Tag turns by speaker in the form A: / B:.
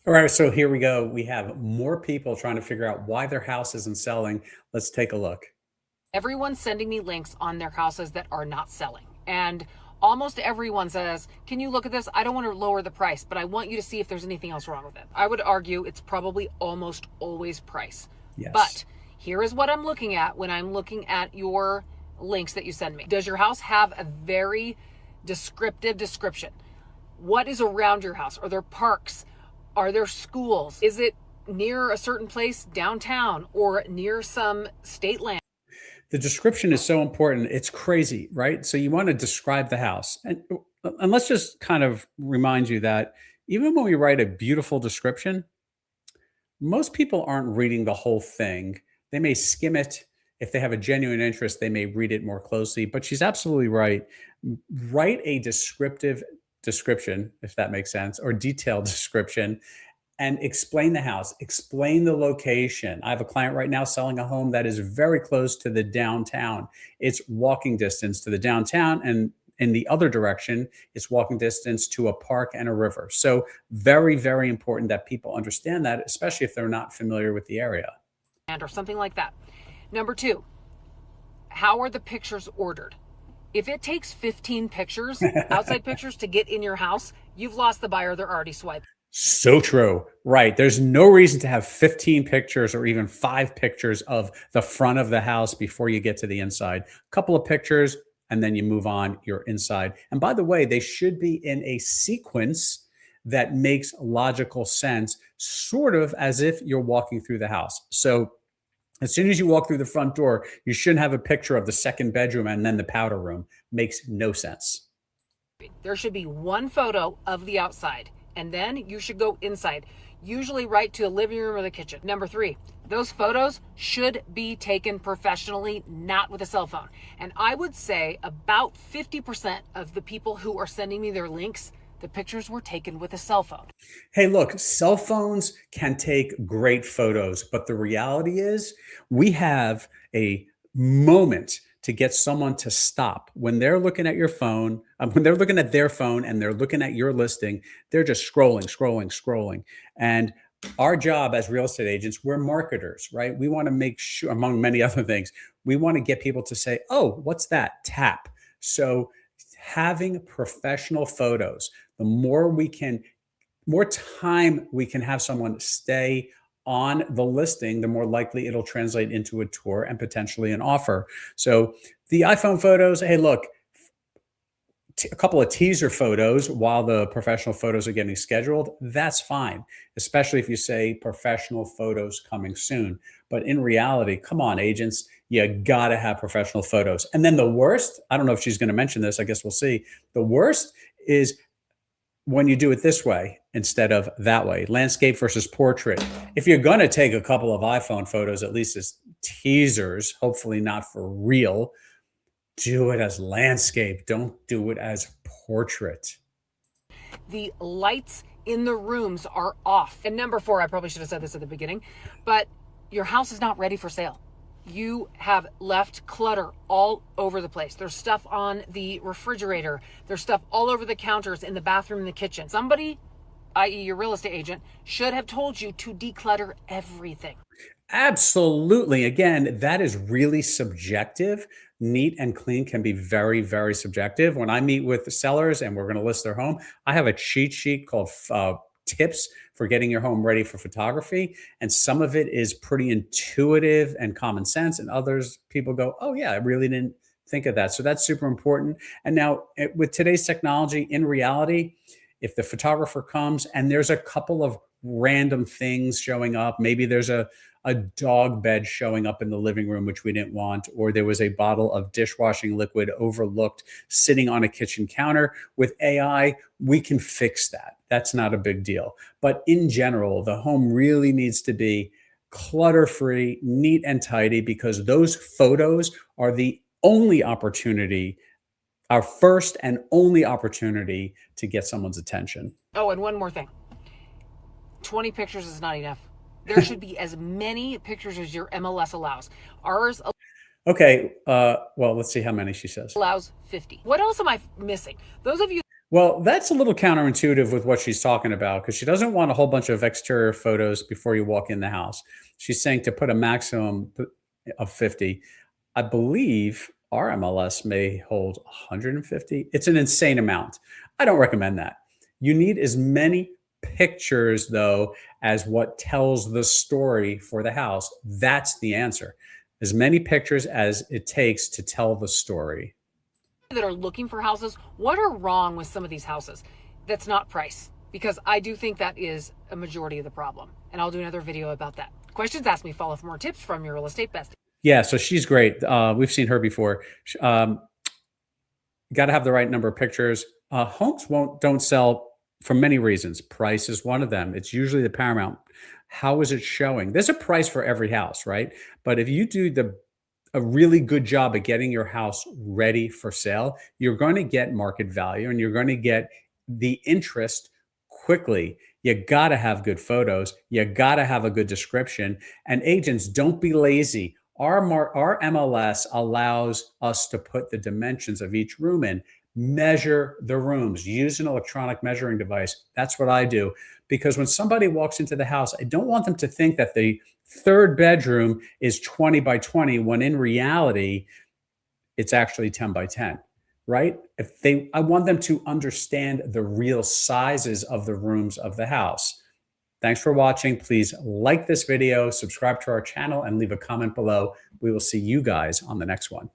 A: All right, so here we go. We have more people trying to figure out why their house isn't selling. Let's take a look.
B: Everyone's sending me links on their houses that are not selling. And almost everyone says, can you look at this? I don't want to lower the price, but I want you to see if there's anything else wrong with it. I would argue it's probably almost always price.
A: Yes.
B: But here is what I'm looking at when I'm looking at your links that you send me. Does your house have a very descriptive description? What is around your house? Are there parks? Are there schools? Is it near a certain place downtown or near some state land?
A: The description is so important. It's crazy, right? So you want to describe the house. And let's just kind of remind you that even when we write a beautiful description, most people aren't reading the whole thing. They may skim it. If they have a genuine interest, they may read it more closely. But she's absolutely right. Write a descriptive description, if that makes sense, or detailed description, and explain the house, explain the location. I have a client right now selling a home that is very close to the downtown. It's walking distance to the downtown, and in the other direction, it's walking distance to a park and a river. So, very, very important that people understand that, especially if they're not familiar with the area.
B: Or something like that. Number two, how are the pictures ordered? If it takes 15 pictures, outside pictures, to get in your house, you've lost the buyer. They're already swiped.
A: So true. Right. There's no reason to have 15 pictures or even 5 pictures of the front of the house before you get to the inside. A couple of pictures, and then you move on, you're inside. And by the way, they should be in a sequence that makes logical sense, sort of as if you're walking through the house. So as soon as you walk through the front door, you shouldn't have a picture of the second bedroom and then the powder room. Makes no sense.
B: There should be one photo of the outside, and then you should go inside, usually right to the living room or the kitchen. Number three, those photos should be taken professionally, not with a cell phone. And I would say about 50% of the people who are sending me their links, the pictures were taken with a cell phone.
A: Hey, look, cell phones can take great photos, but the reality is we have a moment to get someone to stop when they're looking at your phone, when they're looking at their phone and they're looking at your listing, they're just scrolling, scrolling, scrolling. And our job as real estate agents, we're marketers, right? We want to make sure, among many other things, we want to get people to say, oh, what's that? Tap. So having professional photos, the more we can more time we can have someone stay on the listing, the more likely it'll translate into a tour and potentially an offer. So the iPhone photos, hey, look, a couple of teaser photos while the professional photos are getting scheduled, that's fine, especially if you say professional photos coming soon. But in reality, come on, agents, you got to have professional photos. And then the worst, I don't know if she's going to mention this, I guess we'll see. The worst is when you do it this way instead of that way, landscape versus portrait. If you're going to take a couple of iPhone photos, at least as teasers, hopefully not for real, do it as landscape. Don't do it as portrait.
B: The lights in the rooms are off. And number four, I probably should have said this at the beginning, but your house is not ready for sale. You have left clutter all over the place. There's stuff on the refrigerator. There's stuff all over the counters, in the bathroom, in the kitchen. Somebody, i.e. your real estate agent, should have told you to declutter everything.
A: Absolutely. Again, that is really subjective. Neat and clean can be very, very subjective. When I meet with the sellers and we're going to list their home, I have a cheat sheet called tips for getting your home ready for photography. And some of it is pretty intuitive and common sense. And others, people go, oh, yeah, I really didn't think of that. So that's super important. And now, with today's technology, in reality, if the photographer comes and there's a couple of random things showing up, maybe there's a dog bed showing up in the living room, which we didn't want, or there was a bottle of dishwashing liquid overlooked sitting on a kitchen counter. With AI, we can fix that. That's not a big deal. But in general, the home really needs to be clutter free, neat and tidy, because those photos are the only opportunity, our first and only opportunity to get someone's attention.
B: Oh, and one more thing. 20 pictures is not enough. There should be as many pictures as your MLS allows. Ours
A: Okay. Well, let's see how many she says.
B: allows 50. What else am I missing? Those of you
A: Well, that's a little counterintuitive with what she's talking about because she doesn't want a whole bunch of exterior photos before you walk in the house. She's saying to put a maximum of 50. I believe our MLS may hold 150. It's an insane amount. I don't recommend that. You need as many pictures, though, as what tells the story for the house. That's the answer. As many pictures as it takes to tell the story.
B: That are looking for houses, what are wrong with some of these houses? That's not price, because I do think that is a majority of the problem. And I'll do another video about that. Questions, ask me. Follow for more tips from your real estate bestie.
A: Yeah, so she's great. We've seen her before. Got to have the right number of pictures. Homes don't sell for many reasons. Price is one of them. It's usually the paramount. How is it showing? There's a price for every house, right? But if you do a really good job at getting your house ready for sale, you're going to get market value and you're going to get the interest quickly. You got to have good photos. You got to have a good description. And agents, don't be lazy. Our MLS allows us to put the dimensions of each room in, measure the rooms, use an electronic measuring device. That's what I do. Because when somebody walks into the house, I don't want them to think that the third bedroom is 20 by 20 when in reality, it's actually 10 by 10, right? I want them to understand the real sizes of the rooms of the house. Thanks for watching. Please like this video, subscribe to our channel, and leave a comment below. We will see you guys on the next one.